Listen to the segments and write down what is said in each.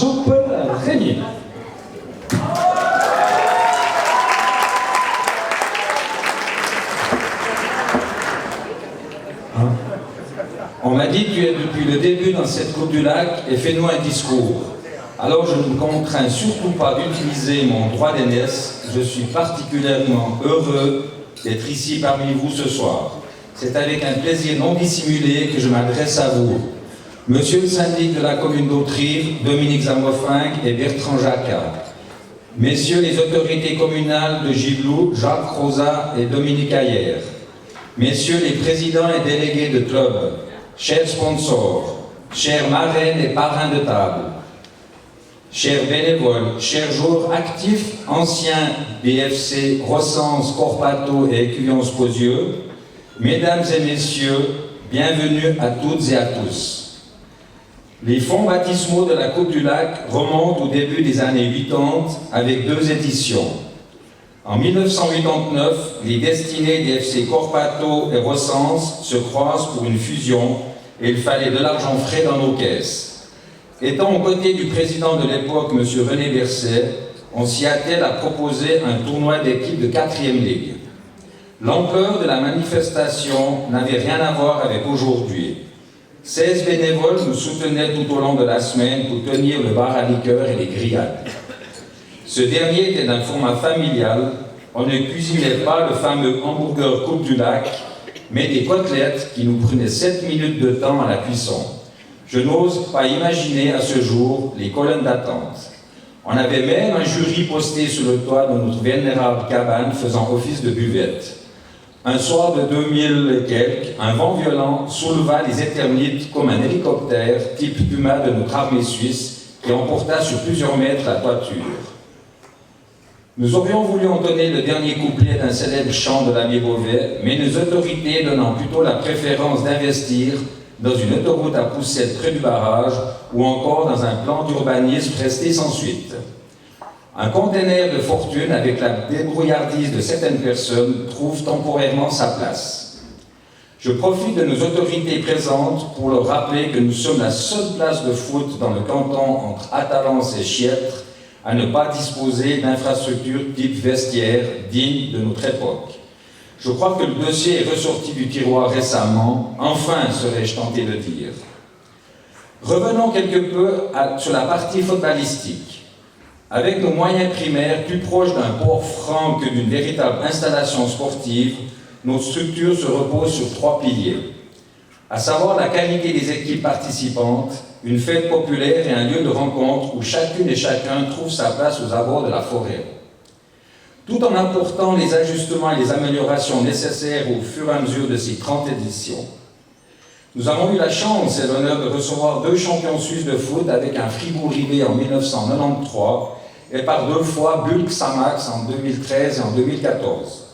Jean-Paul Régnier. On m'a dit que tu es depuis le début dans cette Coupe du Lac et fais-nous un discours. Alors je ne me contrains surtout pas d'utiliser mon droit d'aînesse. Je suis particulièrement heureux d'être ici parmi vous ce soir. C'est avec un plaisir non dissimulé que je m'adresse à vous. Monsieur le syndic de la commune d'Autrive, Dominique Zamofinck et Bertrand Jacquat. Messieurs les autorités communales de Gibloux, Jacques Rosa et Dominique Ayer. Messieurs les présidents et délégués de club, chers sponsors, chers marraines et parrains de table, chers bénévoles, chers joueurs actifs, anciens BFC, Rossens, Corpato et Écuyons-Posieux, mesdames et messieurs, bienvenue à toutes et à tous. Les fonds baptismaux de la Coupe du Lac remontent au début des années 80 avec 2 éditions. En 1989, les destinées des FC Corpato et Rossens se croisent pour une fusion et il fallait de l'argent frais dans nos caisses. Étant aux côtés du président de l'époque, M. René Berset, on s'y attelle à proposer un tournoi d'équipe de 4e ligue. L'ampleur de la manifestation n'avait rien à voir avec aujourd'hui. 16 bénévoles nous soutenaient tout au long de la semaine pour tenir le bar à liqueur et les grillades. Ce dernier était d'un format familial. On ne cuisinait pas le fameux hamburger Coupe du Lac, mais des côtelettes qui nous prenaient 7 minutes de temps à la cuisson. Je n'ose pas imaginer à ce jour les colonnes d'attente. On avait même un jury posté sur le toit de notre vénérable cabane faisant office de buvette. Un soir de 2000 et quelques, un vent violent souleva les éternites comme un hélicoptère type Puma de notre armée suisse qui emporta sur plusieurs mètres la toiture. Nous aurions voulu entonner le dernier couplet d'un célèbre chant de l'abbé Beauvais, mais nos autorités donnant plutôt la préférence d'investir dans une autoroute à poussette près du barrage ou encore dans un plan d'urbanisme resté sans suite. Un conteneur de fortune avec la débrouillardise de certaines personnes trouve temporairement sa place. Je profite de nos autorités présentes pour leur rappeler que nous sommes la seule place de foot dans le canton entre Atalance et Chiètre à ne pas disposer d'infrastructures type vestiaire dignes de notre époque. Je crois que le dossier est ressorti du tiroir récemment, enfin serais-je tenté de dire. Revenons quelque peu sur la partie footballistique. Avec nos moyens primaires plus proches d'un port franc que d'une véritable installation sportive, notre structure se repose sur 3 piliers, à savoir la qualité des équipes participantes, une fête populaire et un lieu de rencontre où chacune et chacun trouve sa place aux abords de la forêt. Tout en apportant les ajustements et les améliorations nécessaires au fur et à mesure de ces 30 éditions. Nous avons eu la chance et l'honneur de recevoir 2 champions suisses de foot avec un Fribourg-Ribé en 1993 et par 2 fois Bulk Samax en 2013 et en 2014.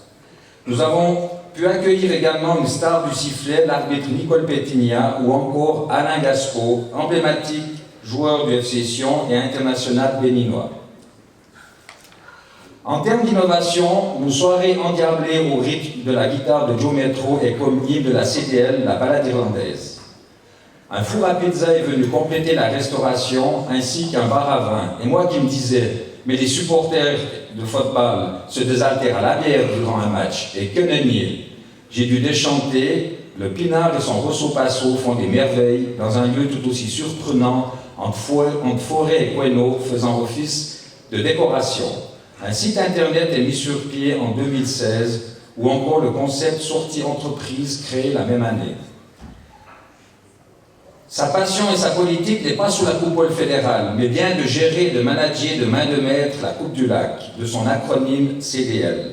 Nous avons pu accueillir également une star du sifflet, l'arbitre Nicole Pétigna, ou encore Alain Gaspo, emblématique joueur du FC Sion et international béninois. En termes d'innovation, nos soirées endiablées au rythme de la guitare de Joe Metro et comme hymne de la CDL, la balade irlandaise. Un four à pizza est venu compléter la restauration, ainsi qu'un bar à vin. Et moi qui me disais, mais les supporters de football se désaltèrent à la bière durant un match, et que nennier. J'ai dû déchanter, le pinard et son rosso-passo font des merveilles dans un lieu tout aussi surprenant entre forêt et Queno faisant office de décoration. Un site internet est mis sur pied en 2016, ou encore le concept sortie entreprise créé la même année. Sa passion et sa politique n'est pas sous la coupole fédérale, mais bien de gérer et de manager de main de maître la Coupe du Lac, de son acronyme CDL.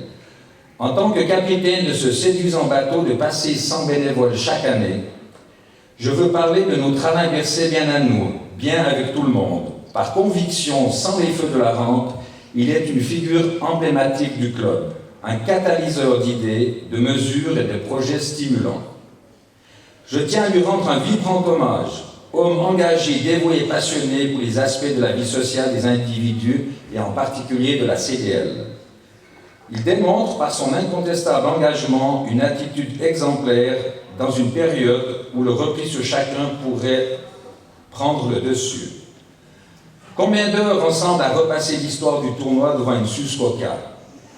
En tant que capitaine de ce séduisant bateau de passer 100 bénévoles chaque année, je veux parler de notre Alain Berset bien à nous, bien avec tout le monde. Par conviction, sans les feux de la rampe, il est une figure emblématique du club, un catalyseur d'idées, de mesures et de projets stimulants. Je tiens à lui rendre un vibrant hommage, homme engagé, dévoué et passionné pour les aspects de la vie sociale des individus et en particulier de la CDL. Il démontre par son incontestable engagement une attitude exemplaire dans une période où le repli sur chacun pourrait prendre le dessus. Combien d'heures ensemble à repasser l'histoire du tournoi devant une Suze Coca?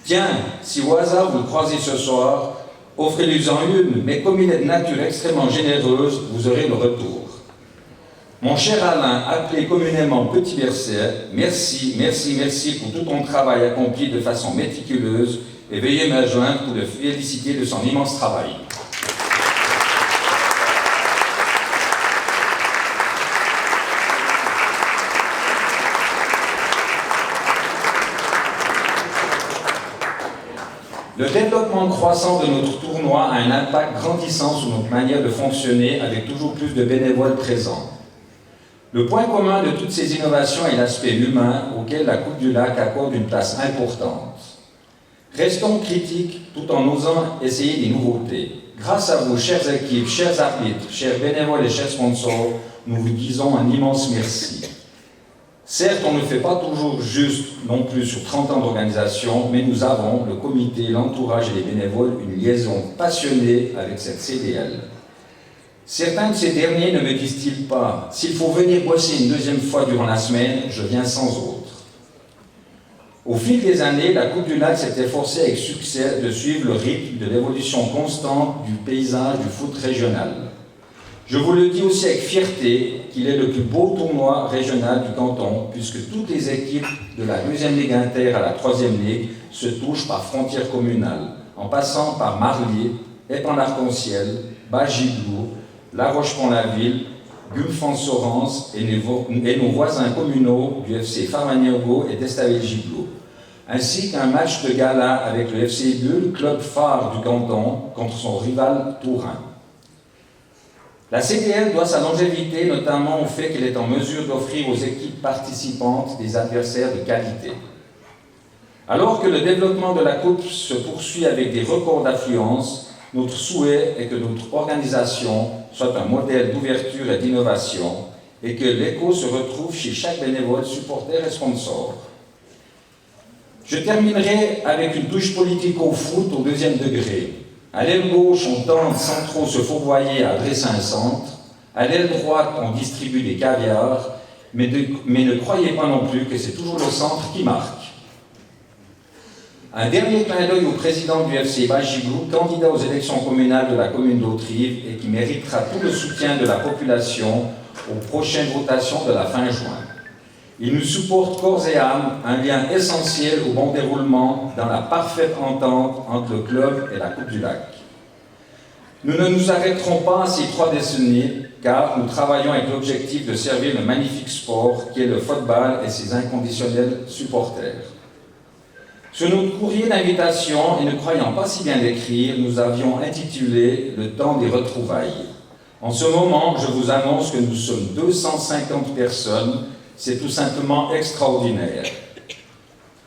Tiens, si au hasard vous le croisez ce soir, offrez-lui-en une, mais comme il est de nature extrêmement généreuse, vous aurez le retour. Mon cher Alain, appelé communément Petit Berset, merci, merci, merci pour tout ton travail accompli de façon méticuleuse et veuillez me joindre pour le féliciter de son immense travail. Le développement croissant de notre tournoi a un impact grandissant sur notre manière de fonctionner avec toujours plus de bénévoles présents. Le point commun de toutes ces innovations est l'aspect humain auquel la Coupe du Lac accorde une place importante. Restons critiques tout en osant essayer des nouveautés. Grâce à vous, chères équipes, chers arbitres, chers bénévoles et chers sponsors, nous vous disons un immense merci. Certes, on ne fait pas toujours juste non plus sur 30 ans d'organisation, mais nous avons, le comité, l'entourage et les bénévoles, une liaison passionnée avec cette CDL. Certains de ces derniers ne me disent-ils pas « S'il faut venir bosser une deuxième fois durant la semaine, je viens sans autre ». Au fil des années, la Coupe du Lac s'est efforcée avec succès de suivre le rythme de l'évolution constante du paysage du foot régional. Je vous le dis aussi avec fierté qu'il est le plus beau tournoi régional du canton, puisque toutes les équipes de la 2e Ligue Inter à la 3e Ligue se touchent par frontière communale, en passant par Marlier, Épan-l'Arc-en-Ciel, Bas-Gibloux, La Roche-Pont-la-Ville, Gulfan-Sorens et nos voisins communaux du FC Farmagnogo et d'Estavel-Gibloux, ainsi qu'un match de gala avec le FC Bulle, club phare du canton, contre son rival Tourin. La CDL doit sa longévité notamment au fait qu'elle est en mesure d'offrir aux équipes participantes des adversaires de qualité. Alors que le développement de la Coupe se poursuit avec des records d'affluence, notre souhait est que notre organisation soit un modèle d'ouverture et d'innovation et que l'écho se retrouve chez chaque bénévole, supporter et sponsor. Je terminerai avec une touche politique au foot au 2e degré. À l'aile gauche, on tente sans trop se fourvoyer à dresser un centre. À l'aile droite, on distribue des caviars. Mais ne croyez pas non plus que c'est toujours le centre qui marque. Un dernier clin d'œil au président du FC Bas-Gibloux, candidat aux élections communales de la commune d'Autrive et qui méritera tout le soutien de la population aux prochaines votations de la fin juin. Il nous supporte corps et âme, un lien essentiel au bon déroulement dans la parfaite entente entre le club et la Coupe du Lac. Nous ne nous arrêterons pas à ces 3 décennies, car nous travaillons avec l'objectif de servir le magnifique sport qui est le football et ses inconditionnels supporters. Sur notre courrier d'invitation, et ne croyant pas si bien l'écrire, nous avions intitulé « Le temps des retrouvailles ». En ce moment, je vous annonce que nous sommes 250 personnes. C'est tout simplement extraordinaire.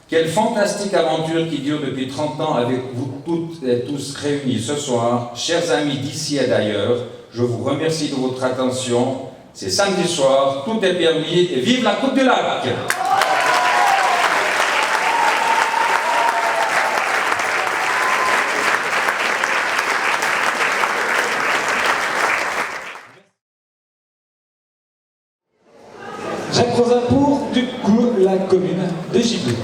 Quelle fantastique aventure qui dure depuis 30 ans avec vous toutes et tous réunis ce soir. Chers amis d'ici et d'ailleurs, je vous remercie de votre attention. C'est samedi soir, tout est permis et vive la Coupe du Lac! Jacques Rosapour, du coup, la commune de Gibloux.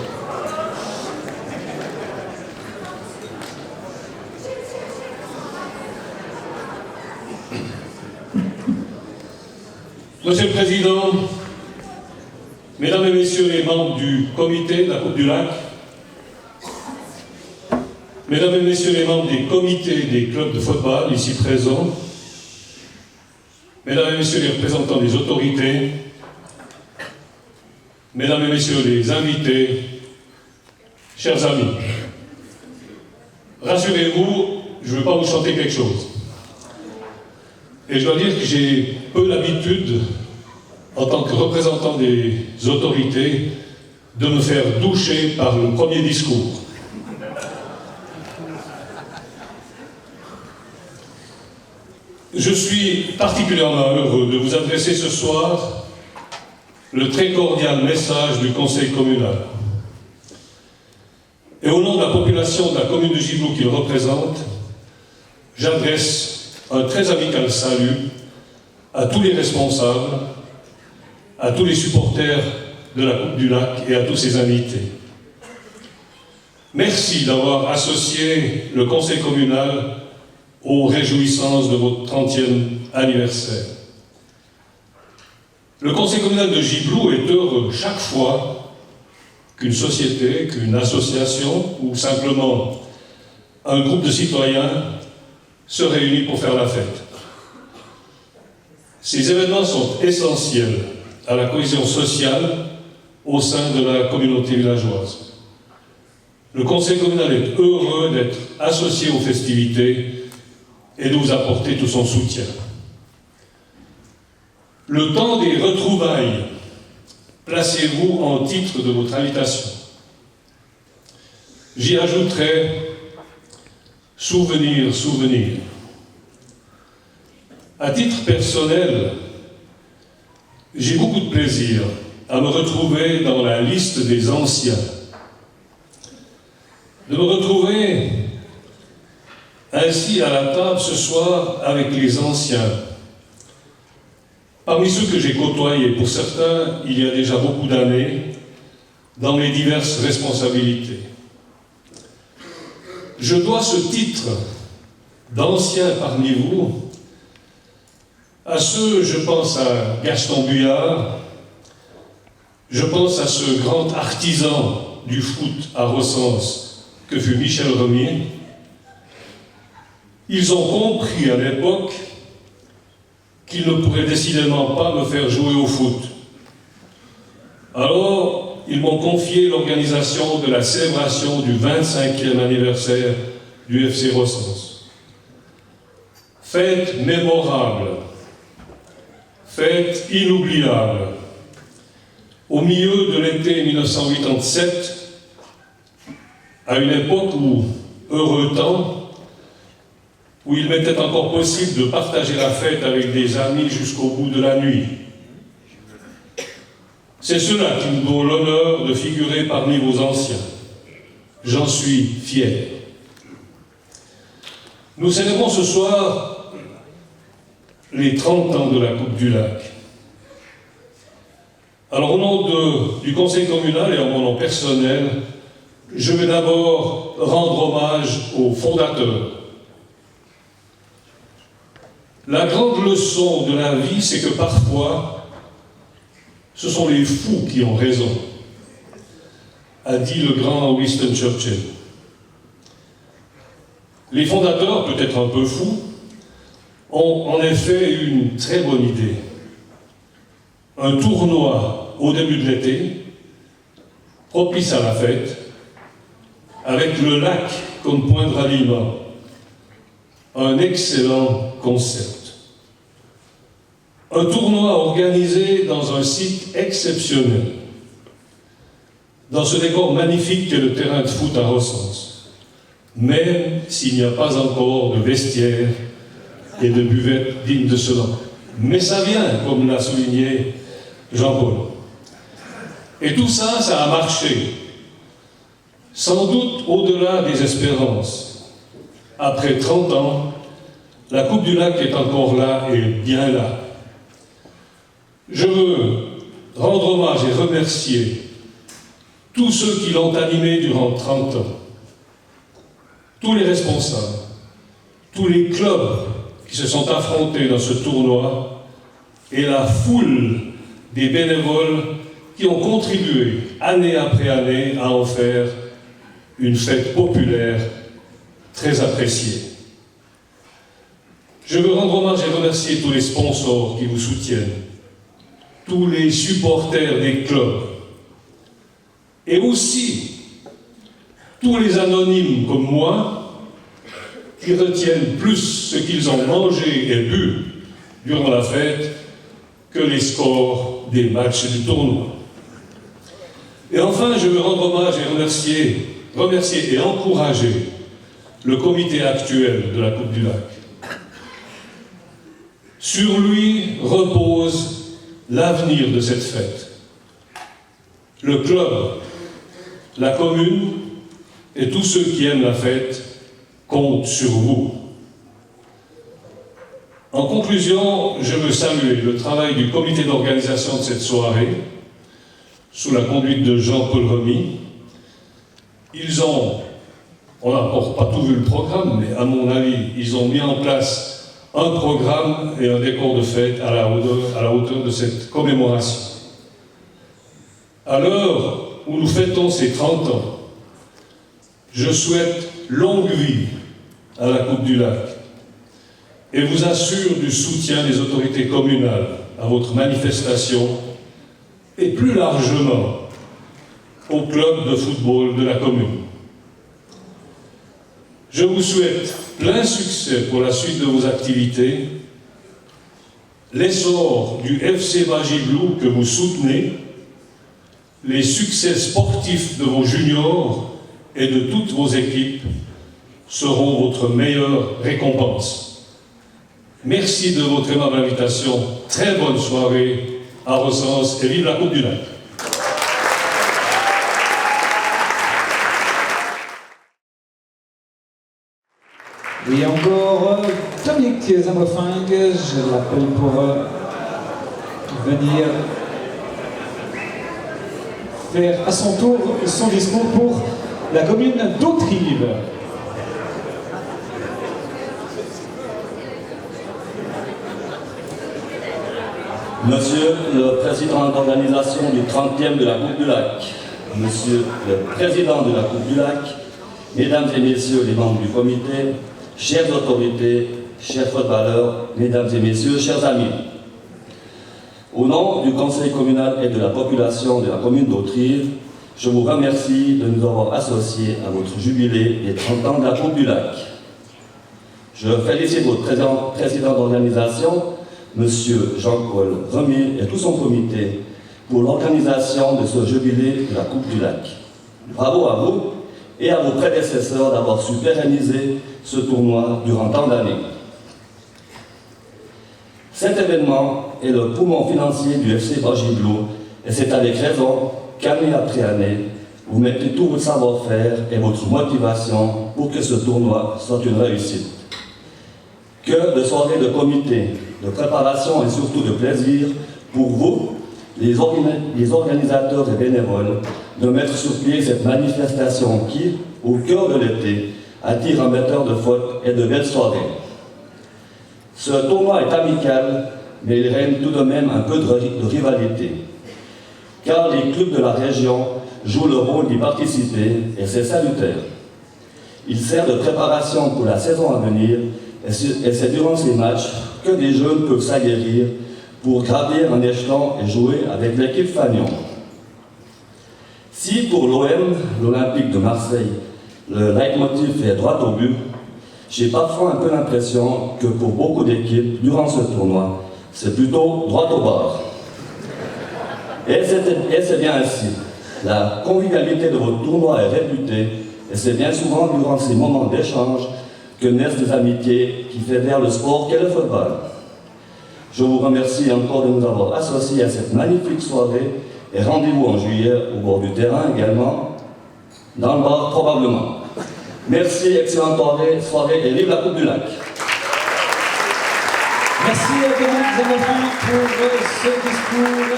Monsieur le Président, Mesdames et Messieurs les membres du comité de la Coupe du Lac, Mesdames et Messieurs les membres des comités des clubs de football ici présents, Mesdames et Messieurs les représentants des autorités, Mesdames et Messieurs les invités, chers amis, rassurez-vous, je ne veux pas vous chanter quelque chose. Et je dois dire que j'ai peu l'habitude, en tant que représentant des autorités, de me faire doucher par le premier discours. Je suis particulièrement heureux de vous adresser ce soir le très cordial message du Conseil communal. Et au nom de la population de la commune de Gibloux qu'il représente, j'adresse un très amical salut à tous les responsables, à tous les supporters de la Coupe du Lac et à tous ses invités. Merci d'avoir associé le Conseil communal aux réjouissances de votre 30e anniversaire. Le Conseil communal de Gibloux est heureux chaque fois qu'une société, qu'une association ou simplement un groupe de citoyens se réunit pour faire la fête. Ces événements sont essentiels à la cohésion sociale au sein de la communauté villageoise. Le Conseil communal est heureux d'être associé aux festivités et de vous apporter tout son soutien. Le temps des retrouvailles, placez-vous en titre de votre invitation. J'y ajouterai souvenir, souvenir. À titre personnel, j'ai beaucoup de plaisir à me retrouver dans la liste des anciens. De me retrouver ainsi à la table ce soir avec les anciens. Parmi ceux que j'ai côtoyés, pour certains, il y a déjà beaucoup d'années, dans mes diverses responsabilités. Je dois ce titre d'ancien parmi vous à ceux, je pense à Gaston Buyard, je pense à ce grand artisan du foot à Rossens que fut Michel Remier. Ils ont compris à l'époque qu'ils ne pourraient décidément pas me faire jouer au foot. Alors, ils m'ont confié l'organisation de la célébration du 25e anniversaire du FC Rossens. Fête mémorable, fête inoubliable. Au milieu de l'été 1987, à une époque où, heureux temps, où il m'était encore possible de partager la fête avec des amis jusqu'au bout de la nuit. C'est cela qui me donne l'honneur de figurer parmi vos anciens. J'en suis fier. Nous célébrons ce soir les 30 ans de la Coupe du Lac. Alors au nom du Conseil communal et en mon nom personnel, je vais d'abord rendre hommage aux fondateurs. La grande leçon de la vie, c'est que parfois, ce sont les fous qui ont raison, a dit le grand Winston Churchill. Les fondateurs, peut-être un peu fous, ont en effet eu une très bonne idée. Un tournoi au début de l'été, propice à la fête, avec le lac comme point de ralliement. Un excellent concept. Un tournoi organisé dans un site exceptionnel, dans ce décor magnifique qu'est le terrain de foot à Rossens, même s'il n'y a pas encore de vestiaire et de buvette dignes de ce nom. Mais ça vient, comme l'a souligné Jean-Paul. Et tout ça, ça a marché. Sans doute au-delà des espérances. Après 30 ans, la Coupe du Lac est encore là et bien là. Je veux rendre hommage et remercier tous ceux qui l'ont animé durant 30 ans. Tous les responsables, tous les clubs qui se sont affrontés dans ce tournoi et la foule des bénévoles qui ont contribué année après année à en faire une fête populaire très appréciée. Je veux rendre hommage et remercier tous les sponsors qui vous soutiennent, tous les supporters des clubs, et aussi tous les anonymes comme moi qui retiennent plus ce qu'ils ont mangé et bu durant la fête que les scores des matchs du tournoi. Et enfin, je veux rendre hommage et remercier et encourager le comité actuel de la Coupe du Lac. Sur lui repose l'avenir de cette fête. Le club, la commune et tous ceux qui aiment la fête comptent sur vous. En conclusion, je veux saluer le travail du comité d'organisation de cette soirée, sous la conduite de Jean-Paul Remy. On n'a encore pas tout vu le programme, mais à mon avis, ils ont mis en place un programme et un décor de fête à la hauteur de cette commémoration. À l'heure où nous fêtons ces 30 ans, je souhaite longue vie à la Coupe du Lac et vous assure du soutien des autorités communales à votre manifestation et plus largement au club de football de la commune. Je vous souhaite plein succès pour la suite de vos activités, l'essor du FC Bagiblou que vous soutenez, les succès sportifs de vos juniors et de toutes vos équipes seront votre meilleure récompense. Merci de votre aimable invitation. Très bonne soirée à Recense et vive la Coupe du Lac. Et encore Dominique Zamofing, je l'appelle pour venir faire à son tour son discours pour la commune d'Autrive. Monsieur le Président d'organisation du 30e de la Coupe du Lac, Monsieur le Président de la Coupe du Lac, Mesdames et Messieurs les membres du comité, chères autorités, chers footballeurs, Mesdames et Messieurs, chers amis. Au nom du Conseil communal et de la population de la commune d'Autrive, je vous remercie de nous avoir associés à votre jubilé des 30 ans de la Coupe du Lac. Je félicite votre président d'organisation, M. Jean-Paul Remy et tout son comité pour l'organisation de ce jubilé de la Coupe du Lac. Bravo à vous et à vos prédécesseurs d'avoir su pérenniser ce tournoi durant tant d'années. Cet événement est le poumon financier du FC Bagiblou et c'est avec raison qu'année après année, vous mettez tout votre savoir-faire et votre motivation pour que ce tournoi soit une réussite. Que de soirées de comité, de préparation et surtout de plaisir pour vous, les organisateurs et bénévoles, de mettre sur pied cette manifestation qui, au cœur de l'été, attire un metteur de foot et de belles soirées. Ce tournoi est amical, mais il règne tout de même un peu de rivalité. Car les clubs de la région jouent le rôle d'y participer et c'est salutaire. Il sert de préparation pour la saison à venir et c'est durant ces matchs que des jeunes peuvent s'aguerrir pour gravir un échelon et jouer avec l'équipe Fagnon. Si pour l'OM, l'Olympique de Marseille, le leitmotiv est droit au but, j'ai parfois un peu l'impression que pour beaucoup d'équipes, durant ce tournoi, c'est plutôt droit au bar. Et c'est bien ainsi. La convivialité de votre tournoi est réputée, et c'est bien souvent durant ces moments d'échange que naissent des amitiés qui fédèrent le sport qu'est le football. Je vous remercie encore de nous avoir associés à cette magnifique soirée et rendez-vous en juillet au bord du terrain également, dans le bar probablement. Merci, excellente soirée et vive la Coupe du Lac. Merci à Dominique Zamofing pour ce discours.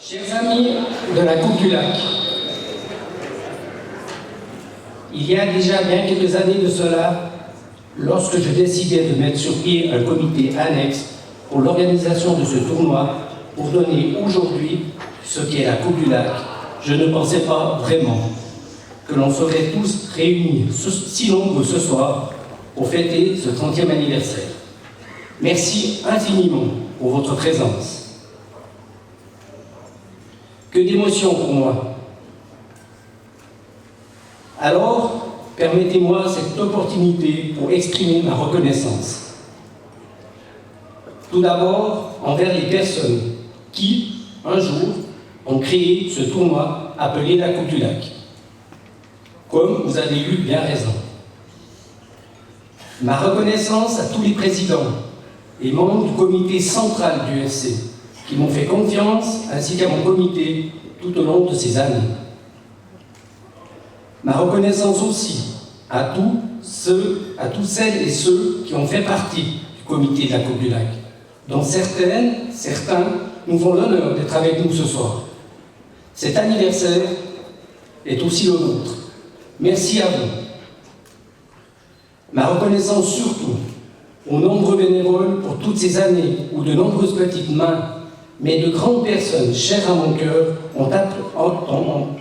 Chers amis de la Coupe du Lac, il y a déjà bien quelques années de cela, lorsque je décidais de mettre sur pied un comité annexe pour l'organisation de ce tournoi, pour donner aujourd'hui ce qu'est la Coupe du Lac, je ne pensais pas vraiment que l'on serait tous réunis si nombreux ce soir pour fêter ce 30e anniversaire. Merci infiniment pour votre présence. Que d'émotions pour moi. Alors, permettez-moi cette opportunité pour exprimer ma reconnaissance. Tout d'abord, envers les personnes qui, un jour, ont créé ce tournoi appelé la Coupe du Lac. Comme vous avez eu bien raison. Ma reconnaissance à tous les présidents et membres du comité central du FC qui m'ont fait confiance, ainsi qu'à mon comité tout au long de ces années. Ma reconnaissance aussi à toutes celles et ceux qui ont fait partie du comité de la Coupe du Lac, dont certains nous font l'honneur d'être avec nous ce soir. Cet anniversaire est aussi le nôtre. Merci à vous. Ma reconnaissance surtout aux nombreux bénévoles pour toutes ces années où de nombreuses petites mains, mais de grandes personnes chères à mon cœur, ont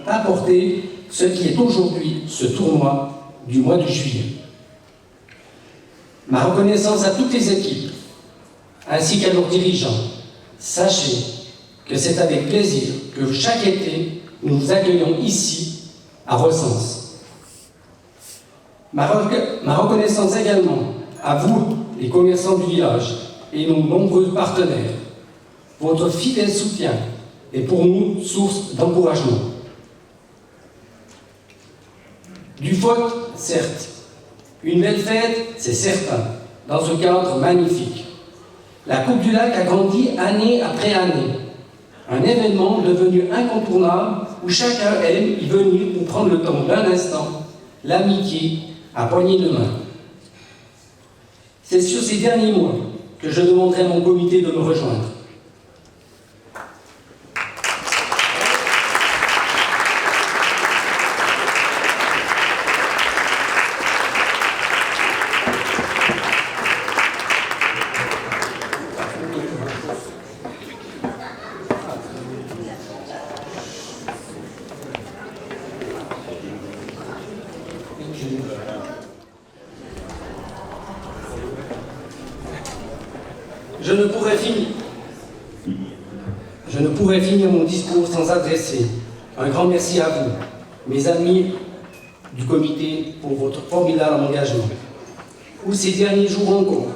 apporté ce qui est aujourd'hui ce tournoi du mois de juillet. Ma reconnaissance à toutes les équipes, ainsi qu'à leurs dirigeants. Sachez que c'est avec plaisir que chaque été, nous vous accueillons ici, à Recense. Ma reconnaissance également à vous, les commerçants du village, et nos nombreux partenaires. Votre fidèle soutien est pour nous source d'encouragement. Du faute, certes. Une belle fête, c'est certain, dans ce cadre magnifique. La Coupe du Lac a grandi année après année. Un événement devenu incontournable où chacun aime y venir pour prendre le temps d'un instant, l'amitié à poignée de main. C'est sur ces derniers mois que je demanderai à mon comité de me rejoindre. Je ne pourrais finir mon discours sans adresser un grand merci à vous, mes amis du comité, pour votre formidable engagement. Où ces derniers jours encore,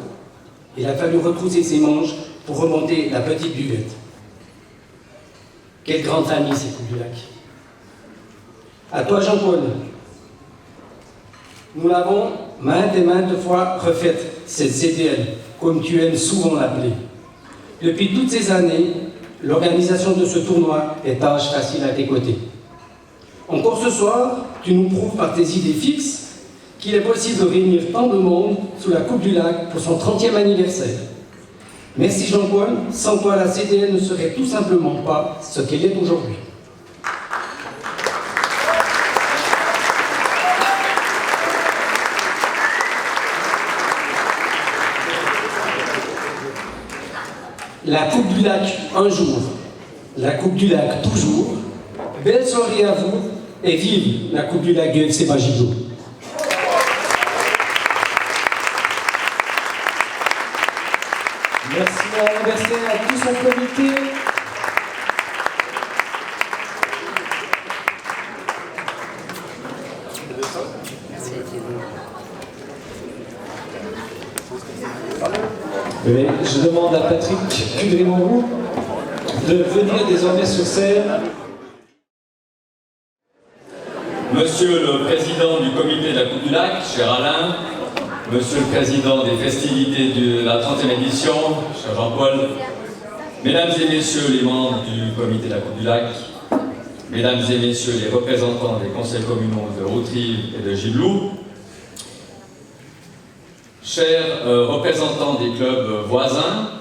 il a fallu retrousser ses manches pour remonter la petite buvette. Quelle grande famille, ces Coupes du Lac. À toi, Jean-Paul. Nous l'avons maintes et maintes fois refaite, cette CDL, comme tu aimes souvent l'appeler. Depuis toutes ces années, l'organisation de ce tournoi est tâche facile à tes côtés. Encore ce soir, tu nous prouves par tes idées fixes qu'il est possible de réunir tant de monde sous la Coupe du Lac pour son 30e anniversaire. Merci Jean-Paul, sans toi la CDL ne serait tout simplement pas ce qu'elle est aujourd'hui. La Coupe du Lac un jour, la Coupe du Lac toujours. Belle soirée à vous et vive la Coupe du Lac du FC Bas-Gibloux. Merci à l'anniversaire, à tout son comité. Oui, je demande à Patrick Cudry-Monroux de venir désormais sur scène. Monsieur le Président du comité de la Coupe du Lac, cher Alain, Monsieur le Président des festivités de la 30e édition, cher Jean-Paul, Mesdames et Messieurs les membres du comité de la Coupe du Lac, Mesdames et Messieurs les représentants des conseils communaux de Haute-Rive et de Gibloux, chers représentants des clubs voisins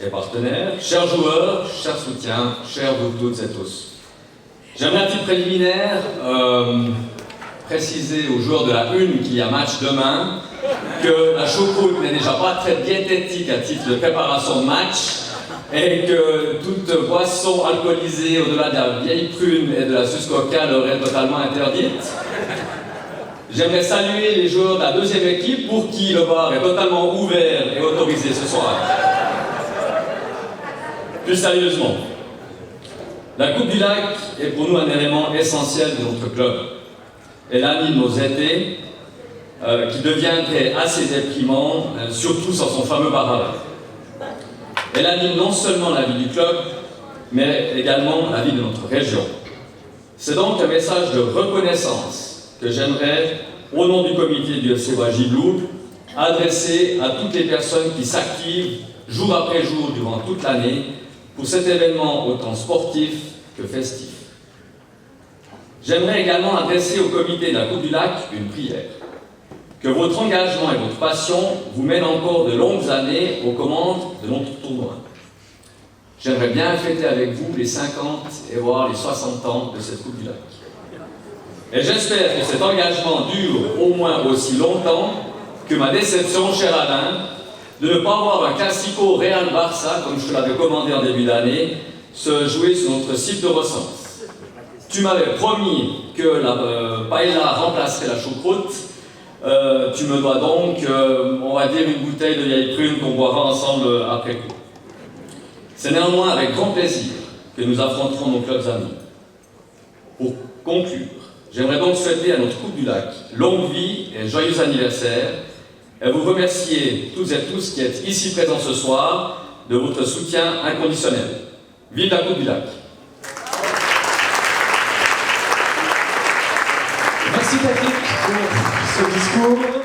et partenaires, chers joueurs, chers soutiens, chers vous toutes et tous. J'aimerais à titre préliminaire préciser aux joueurs de la Une qu'il y a match demain, que la choucroute n'est déjà pas très diététique à titre de préparation de match et que toute boisson alcoolisée au-delà de la vieille prune et de la suce coca leur est totalement interdite. J'aimerais saluer les joueurs de la deuxième équipe pour qui le bar est totalement ouvert et autorisé ce soir. Plus sérieusement, la Coupe du Lac est pour nous un élément essentiel de notre club. Elle anime nos étés, qui deviendrait assez déprimant, surtout sans son fameux barrage. Elle anime non seulement la vie du club, mais également la vie de notre région. C'est donc un message de reconnaissance que j'aimerais, au nom du comité du FC Bas-Gibloux, adresser à toutes les personnes qui s'activent jour après jour durant toute l'année pour cet événement autant sportif que festif. J'aimerais également adresser au comité de la Coupe du Lac une prière. Que votre engagement et votre passion vous mènent encore de longues années aux commandes de notre tournoi. j'aimerais bien fêter avec vous les 50 et voire les 60 ans de cette Coupe du Lac. Et j'espère que cet engagement dure au moins aussi longtemps que ma déception, cher Alain, de ne pas voir un classico Real-Barça, comme je te l'avais commandé en début d'année, se jouer sur notre site de Recense. Tu m'avais promis que la paella remplacerait la choucroute. Tu me dois donc, on va dire, une bouteille de vieille prune qu'on boira ensemble après coup. C'est néanmoins avec grand plaisir que nous affronterons nos clubs amis. Pour conclure, j'aimerais donc souhaiter à notre Coupe du Lac longue vie et joyeux anniversaire, et vous remercier toutes et tous qui êtes ici présents ce soir de votre soutien inconditionnel. Vive la Coupe du Lac! Merci Patrick pour ce discours.